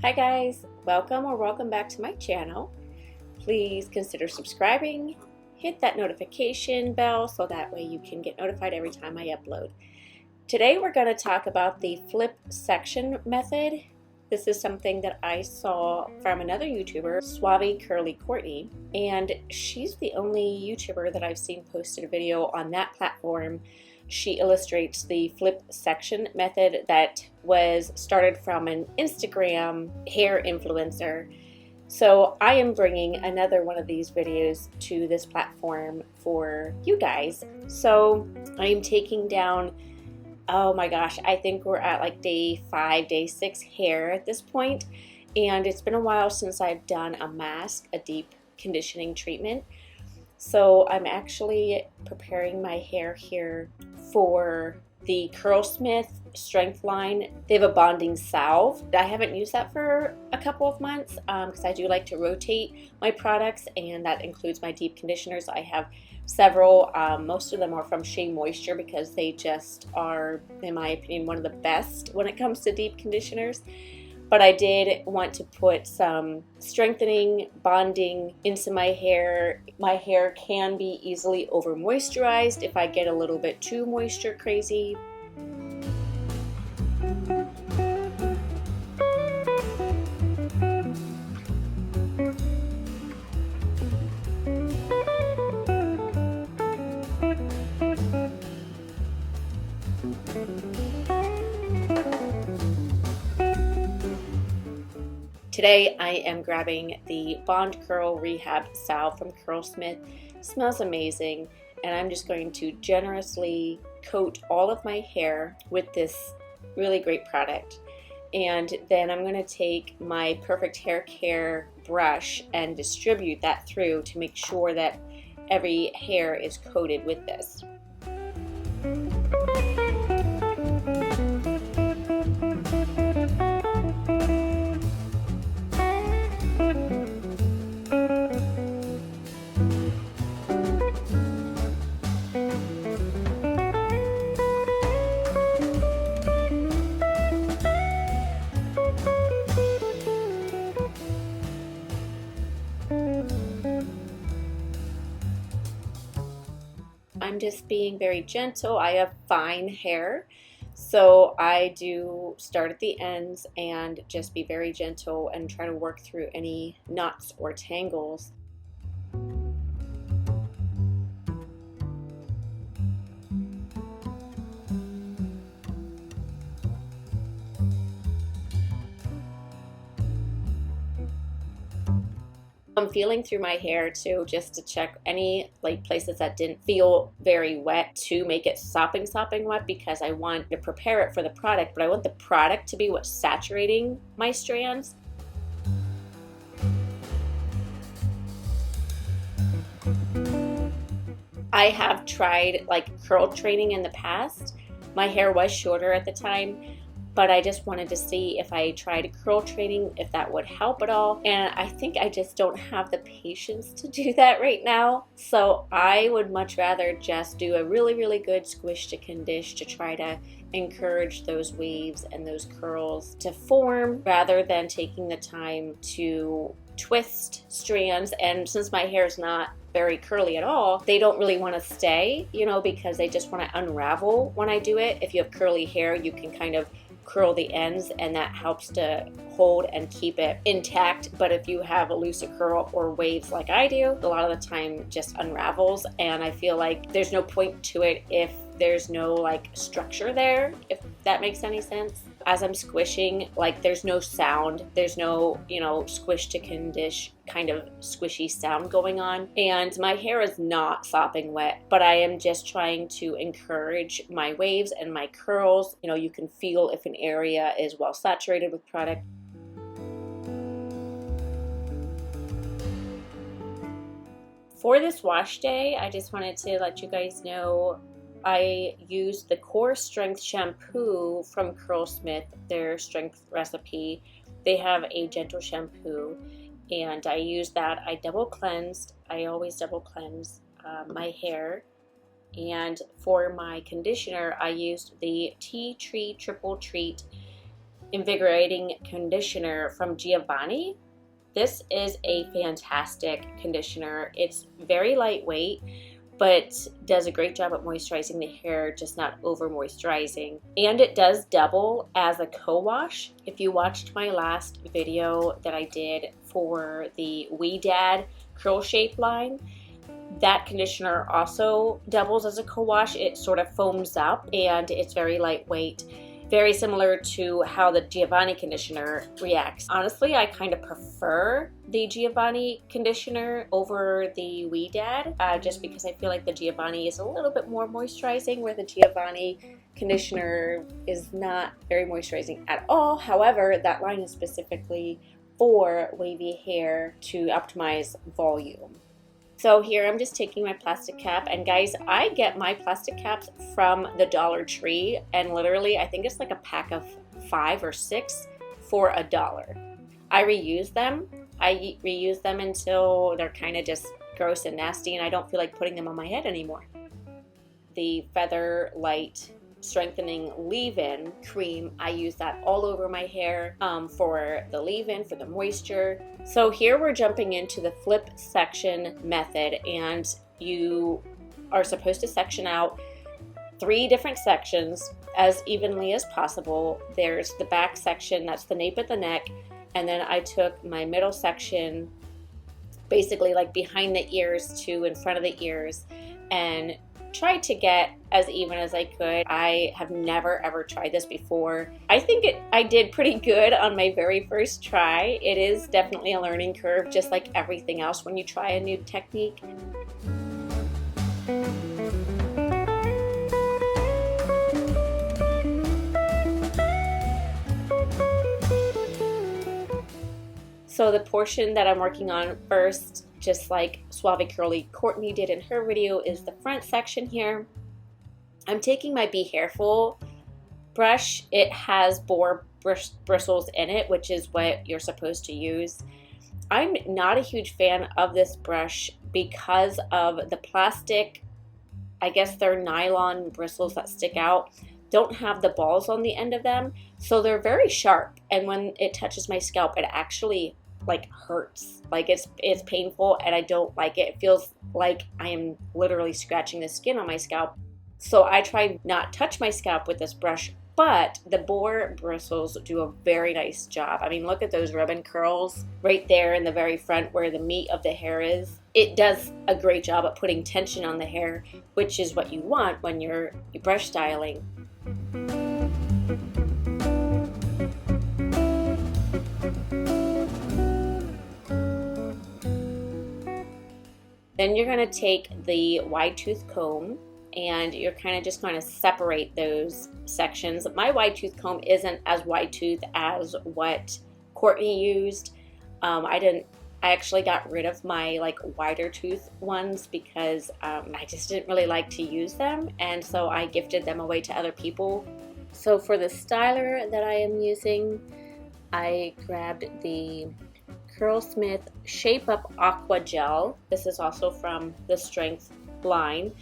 Hi guys, welcome back to my channel. Please consider subscribing, hit that notification bell so that way you can get notified every time I upload. Today we're going to talk about the flip section method. This is something that I saw from another YouTuber, Suave Curly Courtney, and she's the only YouTuber that I've seen posted a video on that platform. She illustrates the flip section method that was started from an Instagram hair influencer. So I am bringing another one of these videos to this platform for you guys. So I'm taking down, oh my gosh, I think we're at like day 5, day 6 hair at this point. And it's been a while since I've done a mask, a deep conditioning treatment. So I'm actually preparing my hair here for the Curlsmith Strength line. They have a bonding salve. I haven't used that for a couple of months because I do like to rotate my products, and that includes my deep conditioners. I have several. Most of them are from Shea Moisture because they just are, in my opinion, one of the best when it comes to deep conditioners. But I did want to put some strengthening, bonding into my hair. My hair can be easily over moisturized if I get a little bit too moisture crazy. Today I am grabbing the Bond Curl Rehab Salve from Curlsmith. It smells amazing, and I'm just going to generously coat all of my hair with this really great product. And then I'm going to take my Perfect Hair Care brush and distribute that through to make sure that every hair is coated with this. I'm just being very gentle. I have fine hair, so I do start at the ends and just be very gentle and try to work through any knots or tangles. I'm feeling through my hair too, just to check any places that didn't feel very wet to make it sopping wet, because I want to prepare it for the product, but I want the product to be what's saturating my strands. I have tried curl training in the past. My hair was shorter at the time, but I just wanted to see if I tried curl training, if that would help at all. And I think I just don't have the patience to do that right now. So I would much rather just do a really good squish to condish to try to encourage those waves and those curls to form, rather than taking the time to twist strands. And since my hair is not very curly at all, they don't really want to stay, because they just want to unravel when I do it. If you have curly hair, you can kind of curl the ends, and that helps to hold and keep it intact. But if you have a looser curl or waves like I do, a lot of the time just unravels, and I feel like there's no point to it if there's no structure there, if that makes any sense. As I'm squishing, there's no sound, there's no squish to condish kind of squishy sound going on, and my hair is not sopping wet, but I am just trying to encourage my waves and my curls. You can feel if an area is well saturated with product. For this wash day, I just wanted to let you guys know I used the Core Strength shampoo from Curlsmith, their strength recipe. They have a gentle shampoo, and I used that. I double cleansed. I always double cleanse my hair. And for my conditioner, I used the Tea Tree Triple Treat Invigorating Conditioner from Giovanni. This is a fantastic conditioner. It's very lightweight, but does a great job at moisturizing the hair, just not over moisturizing. And it does double as a co-wash. If you watched my last video that I did for the Wee Dad curl shape line, that conditioner also doubles as a co-wash. It sort of foams up and it's very lightweight. Very similar to how the Giovanni conditioner reacts. Honestly, I kind of prefer the Giovanni conditioner over the Wee Dad, just because I feel like the Giovanni is a little bit more moisturizing, where the Giovanni conditioner is not very moisturizing at all. However, that line is specifically for wavy hair to optimize volume. So here I'm just taking my plastic cap, and guys, I get my plastic caps from the Dollar Tree, and literally I think it's like a pack of 5 or 6 for $1. I reuse them. I reuse them until they're kind of just gross and nasty and I don't feel like putting them on my head anymore. The Feather Light Strengthening Leave-In Cream, I use that all over my hair for the leave-in, for the moisture. So here we're jumping into the flip section method, and you are supposed to section out 3 different sections as evenly as possible. There's the back section, that's the nape of the neck, and then I took my middle section, basically like behind the ears to in front of the ears, and tried to get as even as I could. I have never ever tried this before. I think I did pretty good on my very first try. It is definitely a learning curve, just like everything else when you try a new technique. So the portion that I'm working on first, just like Suave Curly Courtney did in her video, is the front section here. I'm taking my Be Hairful brush. It has boar bristles in it, which is what you're supposed to use. I'm not a huge fan of this brush because of the plastic, I guess they're nylon bristles that stick out, don't have the balls on the end of them, so they're very sharp, and when it touches my scalp, it actually like hurts. Like it's painful, and I don't like it. It feels like I am literally scratching the skin on my scalp. So I try not touch my scalp with this brush, but the boar bristles do a very nice job. I mean, look at those ribbon curls right there in the very front where the meat of the hair is. It does a great job at putting tension on the hair, which is what you want when you're brush styling. Then you're going to take the wide tooth comb and you're kind of just going to separate those sections. My wide tooth comb isn't as wide tooth as what Courtney used. I actually got rid of my like wider tooth ones because I just didn't really like to use them, and so I gifted them away to other people. So for the styler that I am using, I grabbed the Curlsmith Shape Up Aqua Gel. This is also from the Strength line.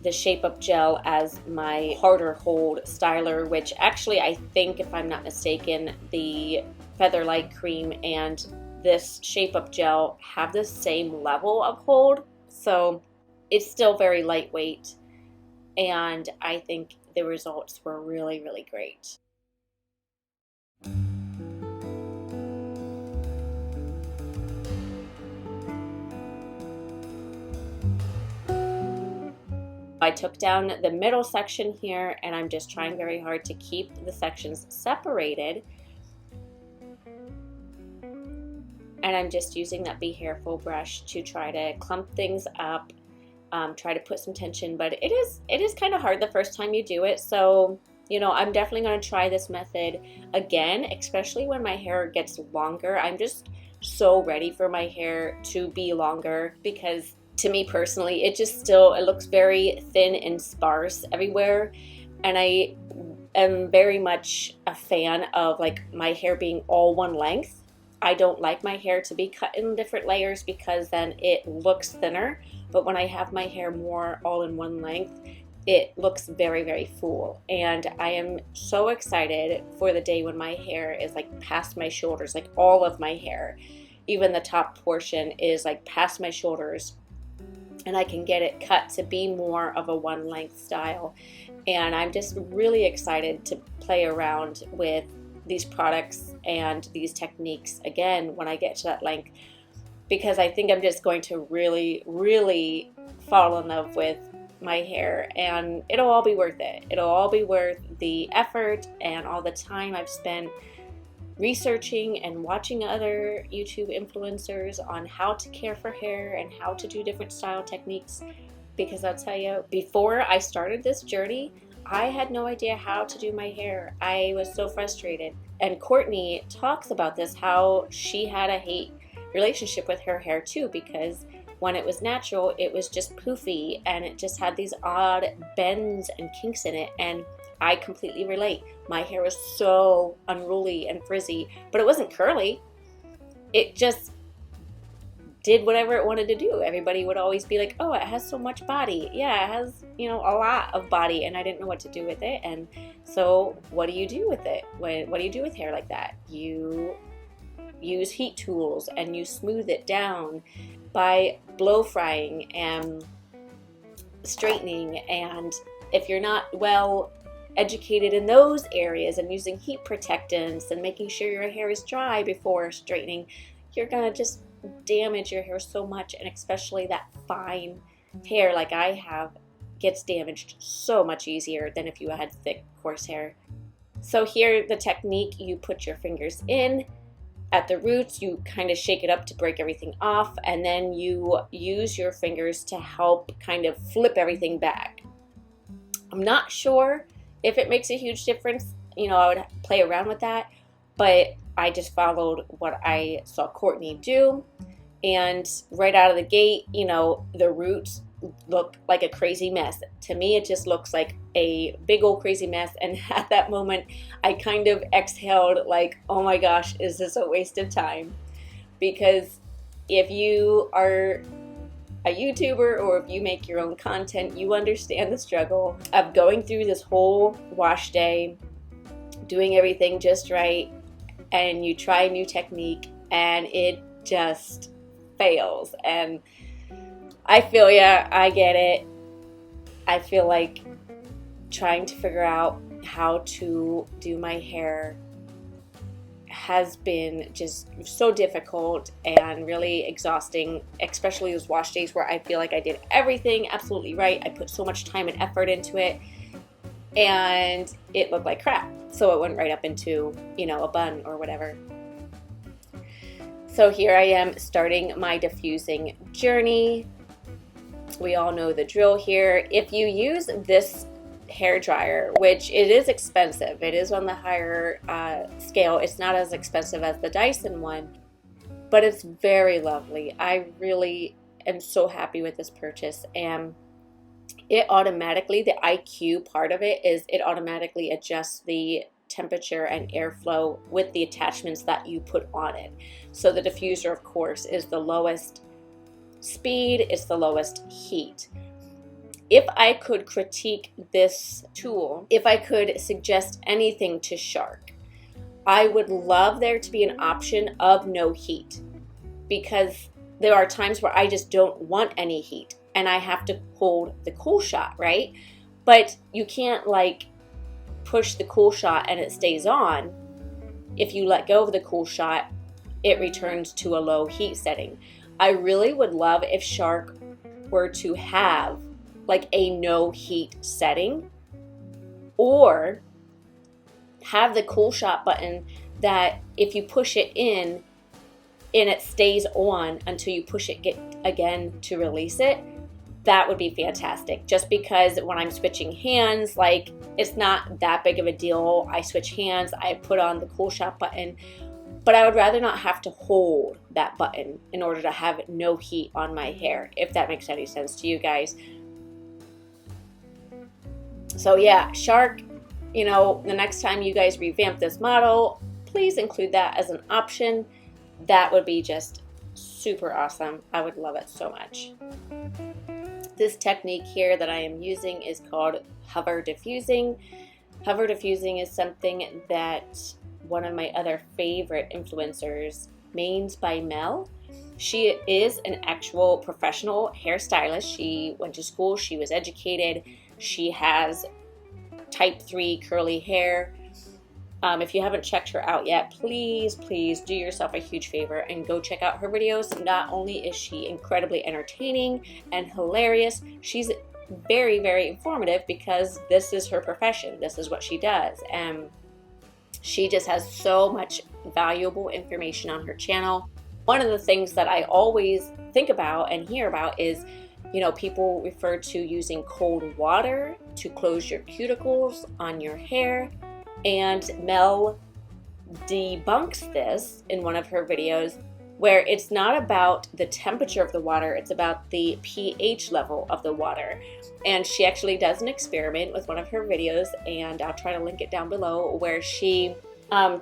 The Shape Up Gel as my harder hold styler, which actually I think, if I'm not mistaken, the Featherlight Cream and this Shape Up Gel have the same level of hold. So it's still very lightweight, and I think the results were really, really great. I took down the middle section here, and I'm just trying very hard to keep the sections separated. And I'm just using that Be Hairful brush to try to clump things up, try to put some tension, but it is kind of hard the first time you do it. So, you know, I'm definitely going to try this method again, especially when my hair gets longer. I'm just so ready for my hair to be longer because to me personally, it looks very thin and sparse everywhere, and I am very much a fan of like my hair being all one length. I don't like my hair to be cut in different layers because then it looks thinner, but when I have my hair more all in one length, it looks very, very full. And I am so excited for the day when my hair is like past my shoulders, like all of my hair, even the top portion is like past my shoulders, and I can get it cut to be more of a one length style. And I'm just really excited to play around with these products and these techniques again when I get to that length, because I think I'm just going to really, really fall in love with my hair, and it'll all be worth it. It'll all be worth the effort and all the time I've spent researching and watching other YouTube influencers on how to care for hair and how to do different style techniques. Because I'll tell you, before I started this journey, I had no idea how to do my hair. I was so frustrated. And Courtney talks about this, how she had a hate relationship with her hair too, because when it was natural, it was just poofy and it just had these odd bends and kinks in it. And I completely relate. My hair was so unruly and frizzy, but it wasn't curly. It just did whatever it wanted to do. Everybody would always be like, oh, it has so much body. Yeah, it has, a lot of body, and I didn't know what to do with it. And so what do you do with it? What do you do with hair like that? You use heat tools and you smooth it down by blow frying and straightening. And if you're not well educated in those areas and using heat protectants and making sure your hair is dry before straightening, you're gonna just damage your hair so much. And especially that fine hair like I have gets damaged so much easier than if you had thick, coarse hair. So here, the technique, you put your fingers in at the roots, you kind of shake it up to break everything off, and then you use your fingers to help kind of flip everything back. I'm not sure if it makes a huge difference. I would play around with that, but I just followed what I saw Courtney do. And right out of the gate, the roots look like a crazy mess. To me, it just looks like a big old crazy mess. And at that moment, I kind of exhaled like, oh my gosh, is this a waste of time? Because if you are a YouTuber or if you make your own content, you understand the struggle of going through this whole wash day, doing everything just right, and you try a new technique and it just fails. And I feel ya, I get it. I feel like trying to figure out how to do my hair has been just so difficult and really exhausting, especially those wash days where I feel like I did everything absolutely right. I put so much time and effort into it, and it looked like crap. So it went right up into, a bun or whatever. So here I am starting my diffusing journey. We all know the drill here. If you use this hair dryer, which it is expensive, it is on the higher scale. It's not as expensive as the Dyson one, but it's very lovely. I really am so happy with this purchase. And it automatically, the IQ part of it is it automatically adjusts the temperature and airflow with the attachments that you put on it. So the diffuser, of course, is the lowest speed, it's the lowest heat. If I could critique this tool, if I could suggest anything to Shark, I would love there to be an option of no heat, because there are times where I just don't want any heat and I have to hold the cool shot, right? But you can't push the cool shot and it stays on. If you let go of the cool shot, it returns to a low heat setting. I really would love if Shark were to have a no heat setting, or have the cool shot button that if you push it in and it stays on until you push it again to release it. That would be fantastic. Just because when I'm switching hands, it's not that big of a deal. I switch hands, I put on the cool shot button, but I would rather not have to hold that button in order to have no heat on my hair, if that makes any sense to you guys. So yeah, Shark, the next time you guys revamp this model, please include that as an option. That would be just super awesome. I would love it so much. This technique here that I am using is called Hover Diffusing. Hover Diffusing is something that one of my other favorite influencers, Mains by Mel. She is an actual professional hairstylist. She went to school, she was educated, she has type 3 curly hair. If you haven't checked her out yet, please do yourself a huge favor and go check out her videos. Not only is she incredibly entertaining and hilarious, she's very informative because this is her profession. This is what she does. And she just has so much valuable information on her channel. One of the things that I always think about and hear about is, you know, people refer to using cold water to close your cuticles on your hair. And Mel debunks this in one of her videos, where it's not about the temperature of the water, it's about the pH level of the water. And she actually does an experiment with one of her videos, and I'll try to link it down below, where she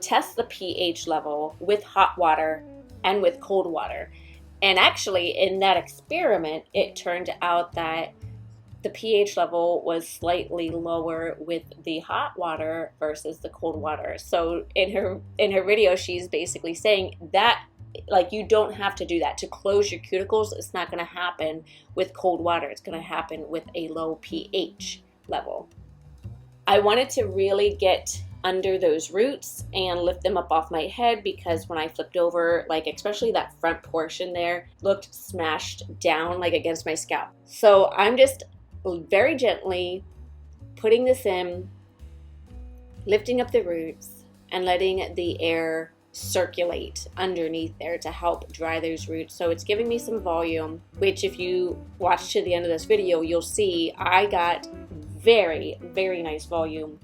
tests the pH level with hot water and with cold water. And actually in that experiment, it turned out that the pH level was slightly lower with the hot water versus the cold water. So in her video, she's basically saying that, like, you don't have to do that to close your cuticles. It's not going to happen with cold water. It's going to happen with a low pH level. I wanted to really get under those roots and lift them up off my head, because when I flipped over, like especially that front portion there, looked smashed down like against my scalp. So I'm just very gently putting this in, lifting up the roots and letting the air circulate underneath there to help dry those roots. So it's giving me some volume, which if you watch to the end of this video, you'll see I got very nice volume.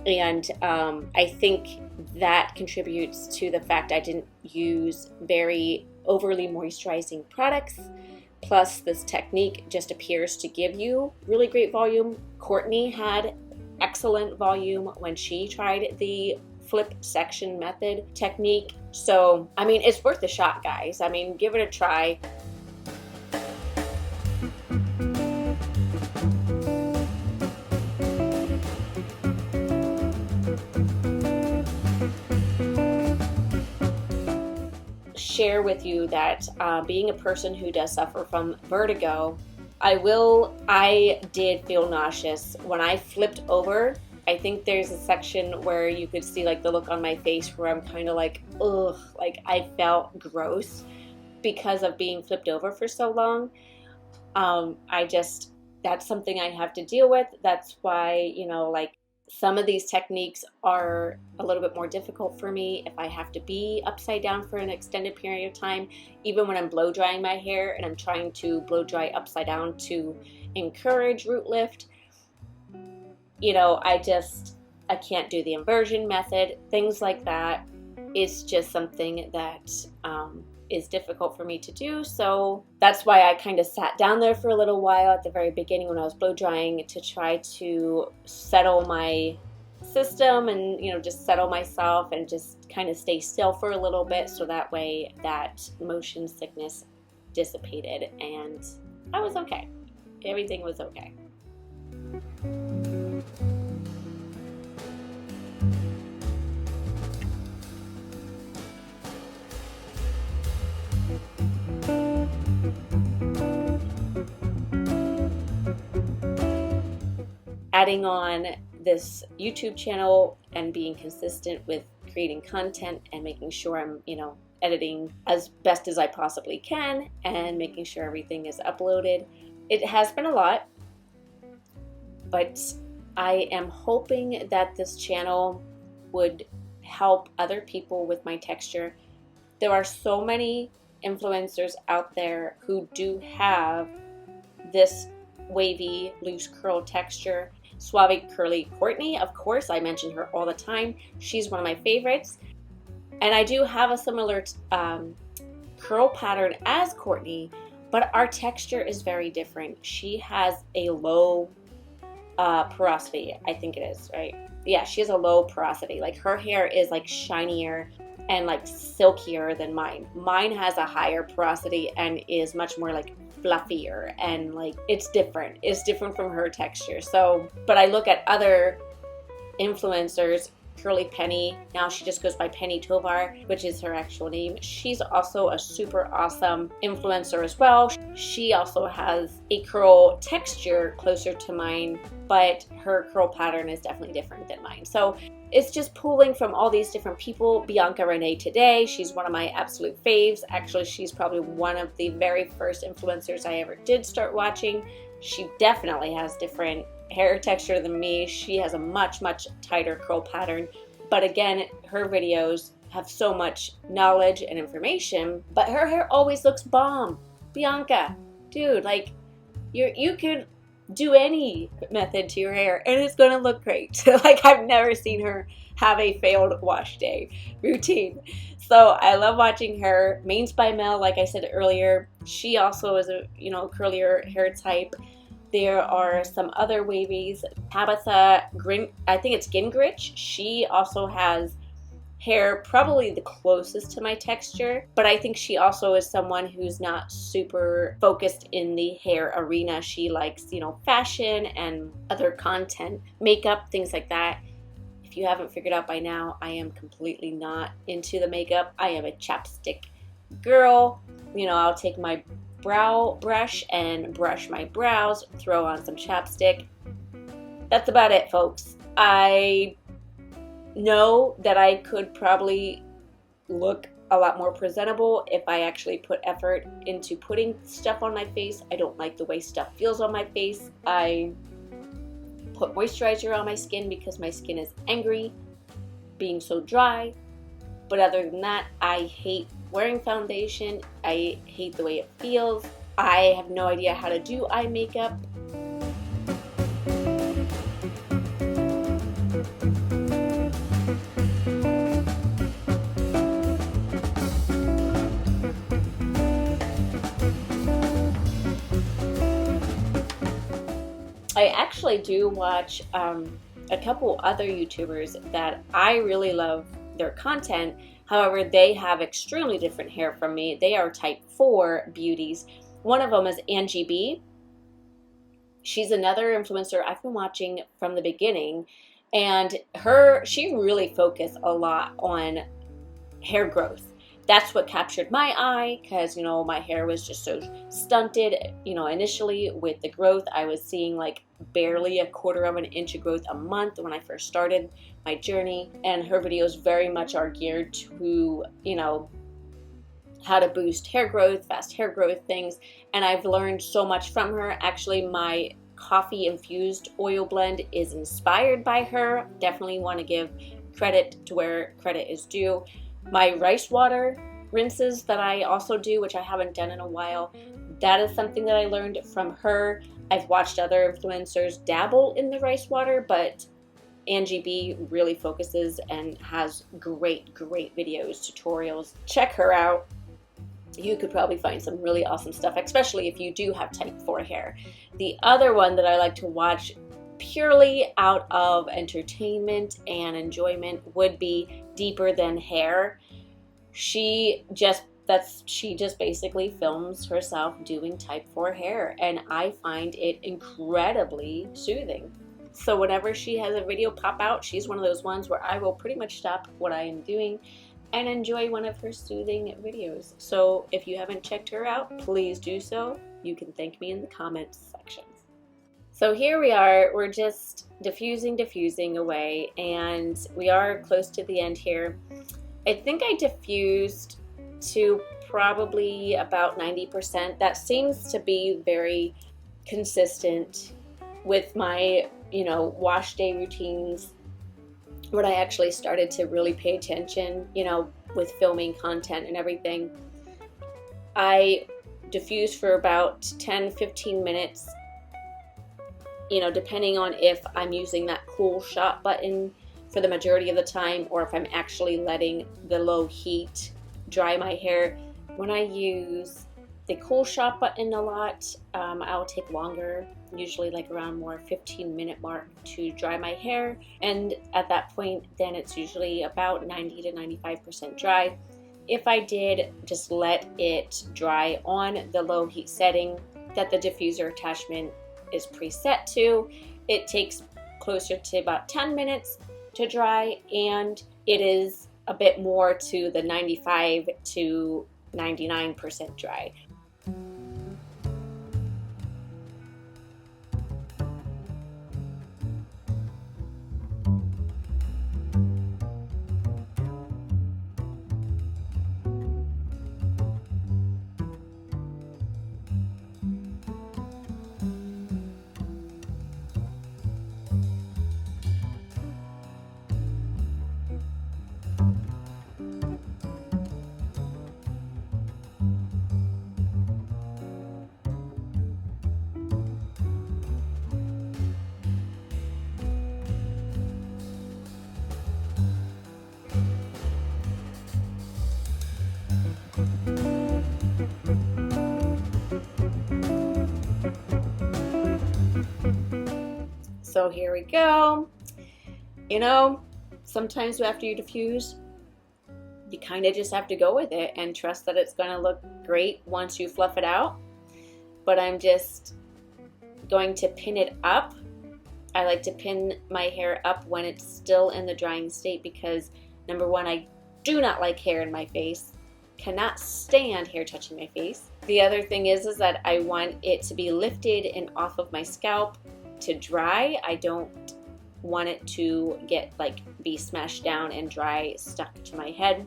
And I think that contributes to the fact I didn't use very overly moisturizing products. Plus, this technique just appears to give you really great volume. Courtney had excellent volume when she tried the flip section method technique. So, I mean, it's worth a shot, guys. I mean, give it a try. Share with you that being a person who does suffer from vertigo, I did feel nauseous when I flipped over. I think there's a section where you could see like the look on my face where I'm kind of like, ugh, like I felt gross because of being flipped over for so long. That's something I have to deal with. That's why, you know, like some of these techniques are a little bit more difficult for me if I have to be upside down for an extended period of time. Even when I'm blow drying my hair and I'm trying to blow dry upside down to encourage root lift, you know, I can't do the inversion method, things like that. It's just something that is difficult for me to do. So that's why I kind of sat down there for a little while at the very beginning when I was blow drying to try to settle my system and, you know, just settle myself and just kind of stay still for a little bit, so that way that motion sickness dissipated and I was okay. Everything was okay. Adding on this YouTube channel and being consistent with creating content and making sure I'm, you know, editing as best as I possibly can and making sure everything is uploaded. It has been a lot, but I am hoping that this channel would help other people with my texture. There are so many influencers out there who do have this wavy, loose curl texture. Suave Curly Courtney, of course, I mention her all the time. She's one of my favorites. And I do have a similar curl pattern as Courtney, but our texture is very different. She has a low porosity, I think it is, right? Yeah, she has a low porosity. Like her hair is like shinier and like silkier than mine. Mine has a higher porosity and is much more like fluffier, and like it's different. It's different from her texture. So, but I look at other influencers, Curly Penny, now she just goes by Penny Tovar, which is her actual name. She's also a super awesome influencer as well. She also has a curl texture closer to mine, but her curl pattern is definitely different than mine. So it's just pulling from all these different people. Bianca Renee today, she's one of my absolute faves. Actually, she's probably one of the very first influencers I ever did start watching. She definitely has different hair texture than me. She has a much tighter curl pattern, but again, her videos have so much knowledge and information, but her hair always looks bomb. Bianca, dude, like you could do any method to your hair and it's gonna look great. Like, I've never seen her have a failed wash day routine. So I love watching her. Mains by Mel, like I said earlier, she also is a curlier hair type. There are some other wavies. Tabitha, I think it's Gingrich. She also has hair probably the closest to my texture, but I think she also is someone who's not super focused in the hair arena. She likes, fashion and other content, makeup, things like that. If you haven't figured out by now, I am completely not into the makeup. I am a chapstick girl. I'll take my brow brush and brush my brows, throw on some chapstick. That's about it, folks. I know that I could probably look a lot more presentable if I actually put effort into putting stuff on my face. I don't like the way stuff feels on my face. I put moisturizer on my skin because my skin is angry being so dry. But other than that, I hate wearing foundation. I hate the way it feels. I have no idea how to do eye makeup. I actually do watch a couple other YouTubers that I really love their content. However, they have extremely different hair from me. They are type 4 beauties. One of them is Angie B. She's another influencer I've been watching from the beginning, and she really focused a lot on hair growth. That's what captured my eye because, my hair was just so stunted. Initially with the growth, I was seeing like barely a quarter of an inch of growth a month when I first started my journey. And her videos very much are geared to, how to boost hair growth, fast hair growth things. And I've learned so much from her. Actually, my coffee infused oil blend is inspired by her. Definitely want to give credit to where credit is due. My rice water rinses that I also do, which I haven't done in a while, that is something that I learned from her. I've watched other influencers dabble in the rice water, but Angie B really focuses and has great videos, tutorials. Check her out. You could probably find some really awesome stuff, especially if you do have type 4 hair. The other one that I like to watch purely out of entertainment and enjoyment would be Deeper Than Hair. She just basically films herself doing type 4 hair, and I find it incredibly soothing. So whenever she has a video pop out, she's one of those ones where I will pretty much stop what I am doing and enjoy one of her soothing videos. So if you haven't checked her out, please do so. You can thank me in the comments section. So here we are, we're just diffusing away, and we are close to the end here. I think I diffused to probably about 90%. That seems to be very consistent with my, wash day routines. When I actually started to really pay attention, with filming content and everything, I diffused for about 10-15 minutes, depending on if I'm using that cool shot button for the majority of the time or if I'm actually letting the low heat dry my hair. When I use the cool shot button a lot, I'll take longer. usually like around more 15-minute mark to dry my hair, and at that point then it's usually about 90 to 95% dry. If I did just let it dry on the low heat setting that the diffuser attachment is preset to, it takes closer to about 10 minutes to dry, and it is a bit more to the 95 to 99% dry. So here we go. You know, sometimes after you diffuse, you kind of just have to go with it and trust that it's going to look great once you fluff it out. But I'm just going to pin it up. I like to pin my hair up when it's still in the drying state because, number one, I do not like hair in my face. Cannot stand hair touching my face. The other thing is that I want it to be lifted and off of my scalp to dry. I don't want it to get be smashed down and dry stuck to my head.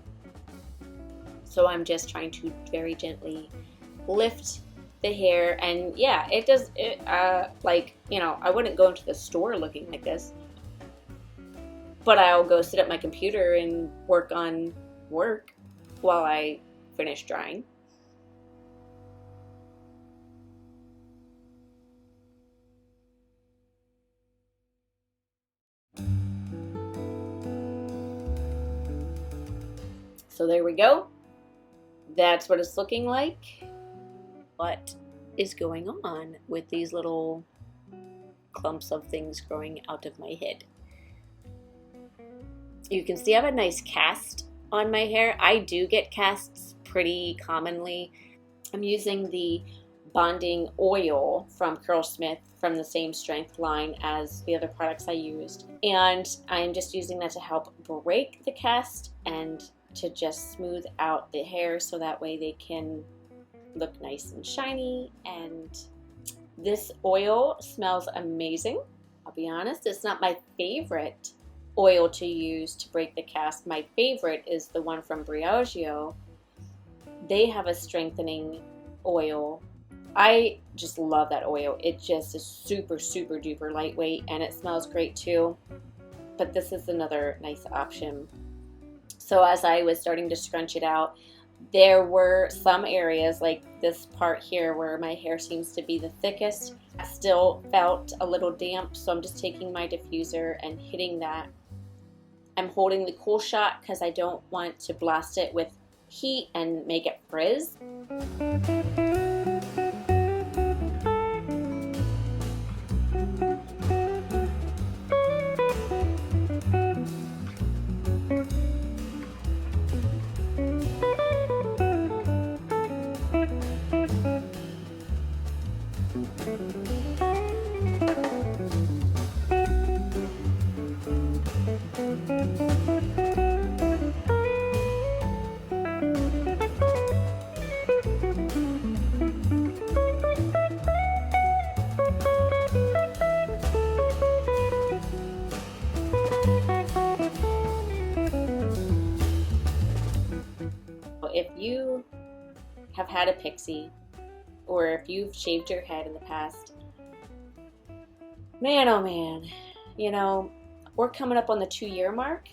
So I'm just trying to very gently lift the hair, and yeah, it does it I wouldn't go into the store looking like this, but I'll go sit at my computer and work on work while I finish drying. So there we go. That's what it's looking like. What is going on with these little clumps of things growing out of my head? You can see I have a nice cast on my hair. I do get casts pretty commonly. I'm using the bonding oil from Curlsmith from the same strength line as the other products I used. And I'm just using that to help break the cast and to just smooth out the hair so that way they can look nice and shiny. And this oil smells amazing. I'll be honest, it's not my favorite oil to use to break the cast. My favorite is the one from Briogeo. They have a strengthening oil. I just love that oil. It just is super, super duper lightweight, and it smells great too. But this is another nice option. So as I was starting to scrunch it out, there were some areas like this part here where my hair seems to be the thickest. I still felt a little damp, so I'm just taking my diffuser and hitting that. I'm holding the cool shot because I don't want to blast it with heat and make it frizz. If you have had a pixie, or if you've shaved your head in the past, man, oh man, you know, we're coming up on the 2-year mark.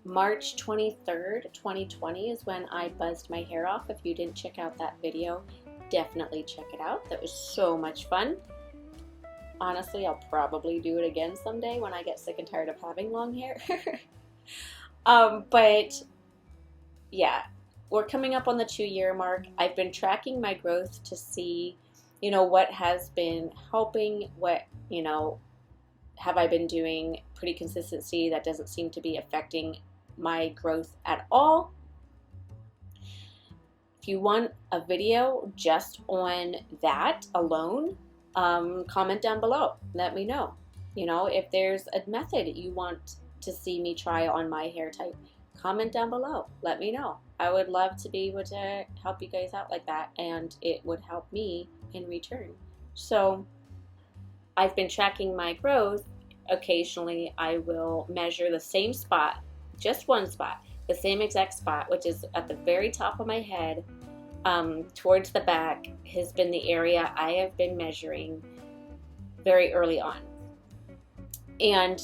March 23rd, 2020 is when I buzzed my hair off. If you didn't check out that video, definitely check it out. That was so much fun. Honestly, I'll probably do it again someday when I get sick and tired of having long hair. But yeah, we're coming up on the 2-year mark. I've been tracking my growth to see, what has been helping, what, have I been doing pretty consistency that doesn't seem to be affecting my growth at all. If you want a video just on that alone, comment down below. Let me know. If there's a method you want to see me try on my hair type, comment down below. Let me know. I would love to be able to help you guys out like that, and it would help me in return. So I've been tracking my growth. Occasionally I will measure the same spot, just one spot, the same exact spot, which is at the very top of my head, towards the back, has been the area I have been measuring very early on. And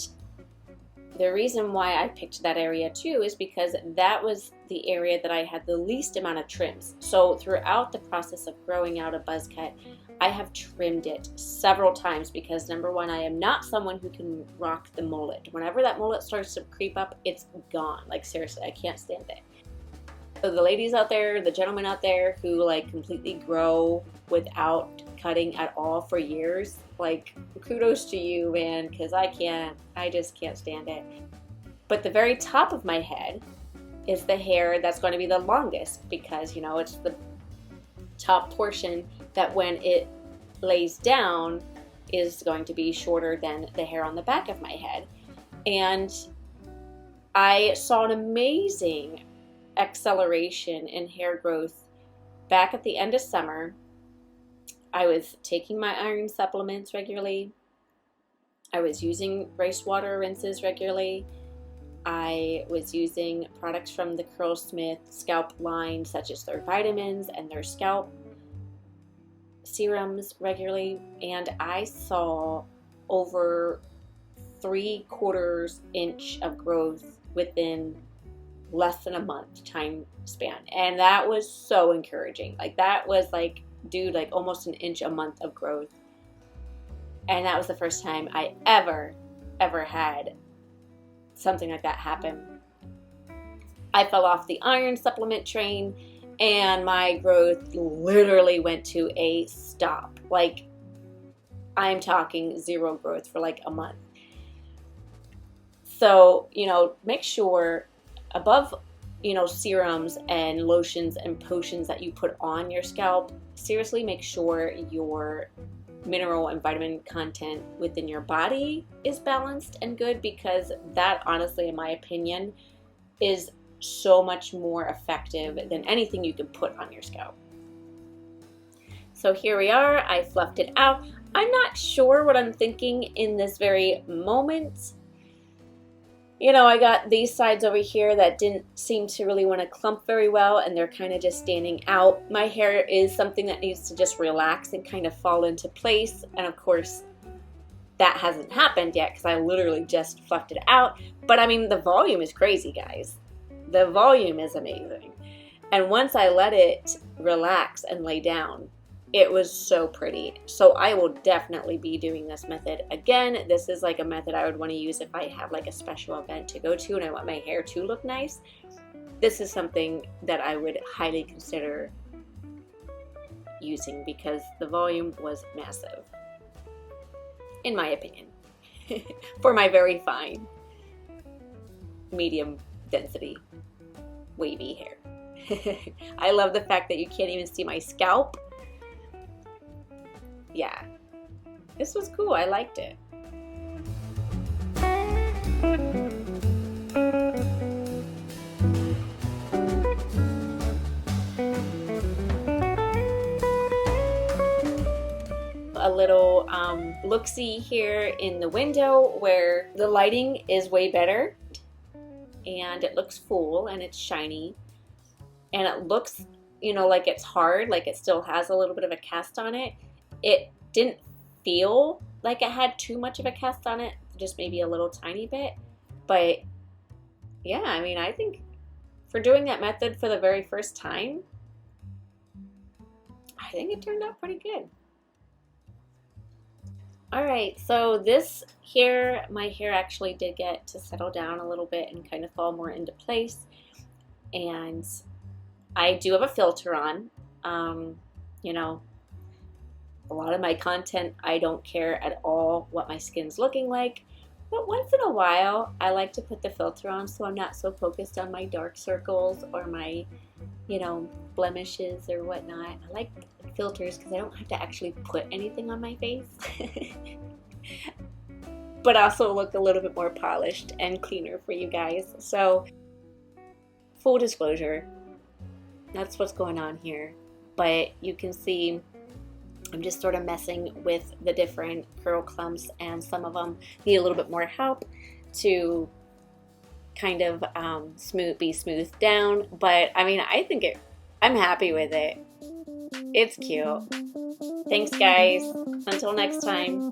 the reason why I picked that area too is because that was the area that I had the least amount of trims. So throughout the process of growing out a buzz cut, I have trimmed it several times because, number one, I am not someone who can rock the mullet. Whenever that mullet starts to creep up, it's gone. Like, seriously, I can't stand it. So the ladies out there, the gentlemen out there who like completely grow without cutting at all for years, like, kudos to you, man, because I just can't stand it. But the very top of my head is the hair that's going to be the longest because, it's the top portion that when it lays down is going to be shorter than the hair on the back of my head. And I saw an amazing acceleration in hair growth back at the end of summer. I was taking my iron supplements regularly. I was using rice water rinses regularly. I was using products from the Curlsmith scalp line, such as their vitamins and their scalp serums regularly, and I saw over 3/4 inch of growth within less than a month time span. And that was so encouraging. Like, that was like, dude, like almost an inch a month of growth. And that was the first time I ever had something like that happen. I fell off the iron supplement train and my growth literally went to a stop. Like, I'm talking zero growth for like a month. So, make sure above, serums and lotions and potions that you put on your scalp, seriously make sure your mineral and vitamin content within your body is balanced and good, because that, honestly, in my opinion, is so much more effective than anything you can put on your scalp. So here we are. I fluffed it out. I'm not sure what I'm thinking in this very moment. I got these sides over here that didn't seem to really want to clump very well, and they're kind of just standing out. My hair is something that needs to just relax and kind of fall into place, and of course that hasn't happened yet because I literally just fluffed it out. But I mean, the volume is crazy, guys. The volume is amazing. And once I let it relax and lay down, it was so pretty. So I will definitely be doing this method again. This is like a method I would want to use if I have like a special event to go to and I want my hair to look nice. This is something that I would highly consider using because the volume was massive, in my opinion, for my very fine, medium density, wavy hair. I love the fact that you can't even see my scalp. Yeah, this was cool. I liked it. A little look-see here in the window where the lighting is way better and it looks full and it's shiny and it looks, like it's hard, like it still has a little bit of a cast on it. It didn't feel like it had too much of a cast on it, just maybe a little tiny bit. But yeah, I mean, I think for doing that method for the very first time, I think it turned out pretty good. All right, so this here, my hair actually did get to settle down a little bit and kind of fall more into place. And I do have a filter on, a lot of my content, I don't care at all what my skin's looking like. But once in a while, I like to put the filter on so I'm not so focused on my dark circles or my, blemishes or whatnot. I like filters because I don't have to actually put anything on my face. But also look a little bit more polished and cleaner for you guys. So, full disclosure, that's what's going on here. But you can see I'm just sort of messing with the different curl clumps, and some of them need a little bit more help to kind of be smoothed down. But I mean, I'm happy with it. It's cute. Thanks, guys. Until next time.